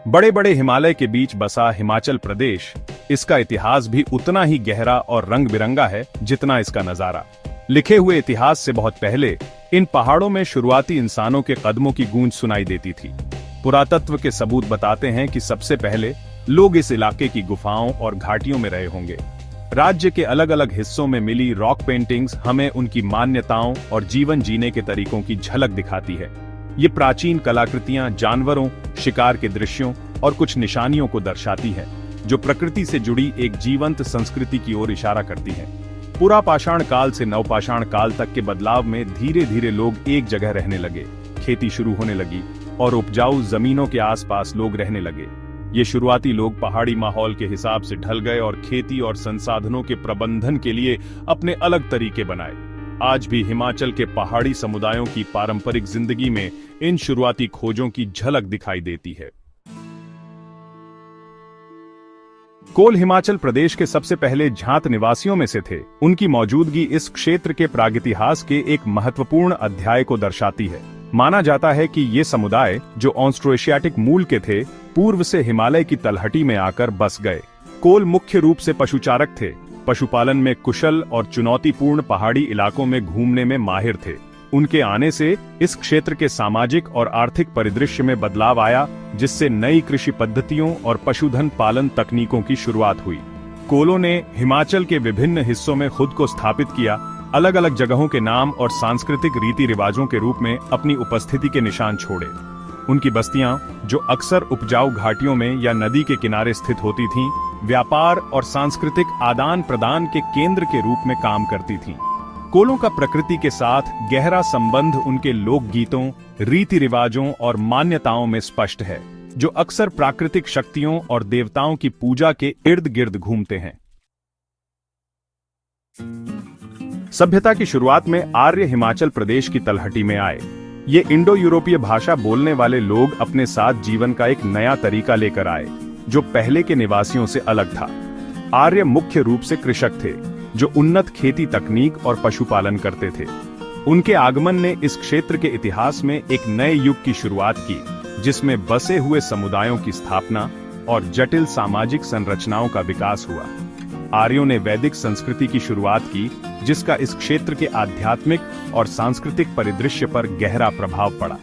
बड़े बड़े हिमालय के बीच बसा हिमाचल प्रदेश, इसका इतिहास भी उतना ही गहरा और रंग बिरंगा है जितना इसका नजारा। लिखे हुए इतिहास से बहुत पहले इन पहाड़ों में शुरुआती इंसानों के कदमों की गूंज सुनाई देती थी। पुरातत्व के सबूत बताते हैं कि सबसे पहले लोग इस इलाके की गुफाओं और घाटियों में रहे होंगे। राज्य के अलग अलग हिस्सों में मिली रॉक पेंटिंग्स हमें उनकी मान्यताओं और जीवन जीने के तरीकों की झलक दिखाती है। ये प्राचीन कलाकृतियां जानवरों, शिकार के दृश्यों और कुछ निशानियों को दर्शाती हैं, जो प्रकृति से जुड़ी एक जीवंत संस्कृति की ओर इशारा करती हैं। पुरापाषाण काल से नवपाषाण काल तक के बदलाव में धीरे धीरे लोग एक जगह रहने लगे, खेती शुरू होने लगी और उपजाऊ जमीनों के आसपास लोग रहने लगे। ये शुरुआती लोग पहाड़ी माहौल के हिसाब से ढल गए और खेती और संसाधनों के प्रबंधन के लिए अपने अलग तरीके बनाए। आज भी हिमाचल के पहाड़ी समुदायों की पारंपरिक जिंदगी में इन शुरुआती खोजों की झलक दिखाई देती है। कोल हिमाचल प्रदेश के सबसे पहले जाट निवासियों में से थे। उनकी मौजूदगी इस क्षेत्र के प्रागैतिहास के एक महत्वपूर्ण अध्याय को दर्शाती है। माना जाता है कि ये समुदाय, जो ऑस्ट्रोएशियाटिक मूल के थे, पूर्व से हिमालय की तलहटी में आकर बस गए। कोल मुख्य रूप से पशुचारक थे, पशुपालन में कुशल और चुनौतीपूर्ण पहाड़ी इलाकों में घूमने में माहिर थे। उनके आने से इस क्षेत्र के सामाजिक और आर्थिक परिदृश्य में बदलाव आया, जिससे नई कृषि पद्धतियों और पशुधन पालन तकनीकों की शुरुआत हुई। कोलों ने हिमाचल के विभिन्न हिस्सों में खुद को स्थापित किया, अलग अलग जगहों के नाम और सांस्कृतिक रीति रिवाजों के रूप में अपनी उपस्थिति के निशान छोड़े। उनकी बस्तियां, जो अक्सर उपजाऊ घाटियों में या नदी के किनारे स्थित होती थीं, व्यापार और सांस्कृतिक आदान प्रदान के केंद्र के रूप में काम करती थीं। कोलों का प्रकृति के साथ गहरा संबंध उनके लोकगीतों, रीति रिवाजों और मान्यताओं में स्पष्ट है, जो अक्सर प्राकृतिक शक्तियों और देवताओं की पूजा के इर्द गिर्द घूमते हैं। सभ्यता की शुरुआत में आर्य हिमाचल प्रदेश की तलहटी में आए। ये इंडो यूरोपीय भाषा बोलने वाले लोग अपने साथ जीवन का एक नया तरीका लेकर आए, जो पहले के निवासियों से अलग था। आर्य मुख्य रूप से कृषक थे, जो उन्नत खेती तकनीक और पशुपालन करते थे। उनके आगमन ने इस क्षेत्र के इतिहास में एक नए युग की शुरुआत की, जिसमें बसे हुए समुदायों की स्थापना और जटिल सामाजिक संरचनाओं का विकास हुआ। आर्यों ने वैदिक संस्कृति की शुरुआत की, जिसका इस क्षेत्र के आध्यात्मिक और सांस्कृतिक परिदृश्य पर गहरा प्रभाव पड़ा।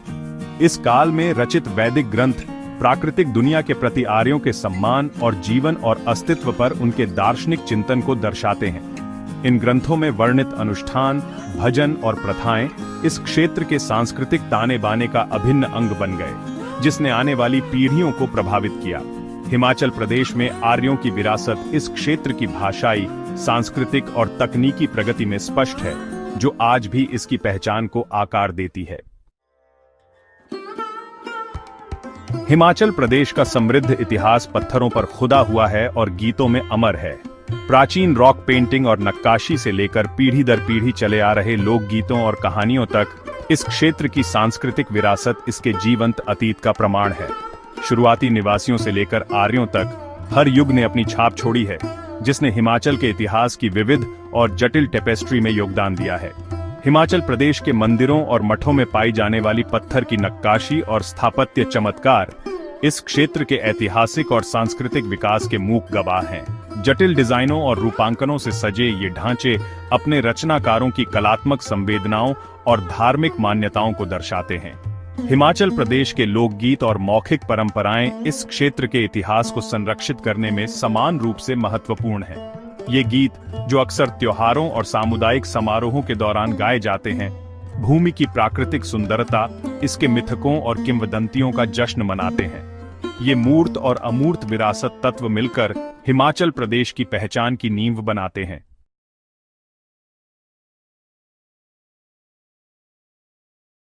इस काल में रचित वैदिक ग्रंथ प्राकृतिक दुनिया के प्रति आर्यों के सम्मान और जीवन और अस्तित्व पर उनके दार्शनिक चिंतन को दर्शाते हैं। इन ग्रंथों में वर्णित अनुष्ठान, भजन और प्रथाएं इस क्षेत्र के सांस्कृतिक ताने बाने का अभिन्न अंग बन गए, जिसने आने वाली पीढ़ियों को प्रभावित किया। हिमाचल प्रदेश में आर्यों की विरासत इस क्षेत्र की भाषाई, सांस्कृतिक और तकनीकी प्रगति में स्पष्ट है, जो आज भी इसकी पहचान को आकार देती है। हिमाचल प्रदेश का समृद्ध इतिहास पत्थरों पर खुदा हुआ है और गीतों में अमर है। प्राचीन रॉक पेंटिंग और नक्काशी से लेकर पीढ़ी दर पीढ़ी चले आ रहे लोकगीतों और कहानियों तक, इस क्षेत्र की सांस्कृतिक विरासत इसके जीवंत अतीत का प्रमाण है। शुरुआती निवासियों से लेकर आर्यों तक हर युग ने अपनी छाप छोड़ी है, जिसने हिमाचल के इतिहास की विविध और जटिल टेपेस्ट्री में योगदान दिया है। हिमाचल प्रदेश के मंदिरों और मठों में पाई जाने वाली पत्थर की नक्काशी और स्थापत्य चमत्कार इस क्षेत्र के ऐतिहासिक और सांस्कृतिक विकास के मूक गवाह हैं। जटिल डिजाइनों और रूपांकनों से सजे ये ढांचे अपने रचनाकारों की कलात्मक संवेदनाओं और धार्मिक मान्यताओं को दर्शाते हैं। हिमाचल प्रदेश के लोकगीत और मौखिक परंपराएं इस क्षेत्र के इतिहास को संरक्षित करने में समान रूप से महत्वपूर्ण हैं। ये गीत, जो अक्सर त्योहारों और सामुदायिक समारोहों के दौरान गाए जाते हैं, भूमि की प्राकृतिक सुंदरता, इसके मिथकों और किंवदंतियों का जश्न मनाते हैं। ये मूर्त और अमूर्त विरासत तत्व मिलकर हिमाचल प्रदेश की पहचान की नींव बनाते हैं।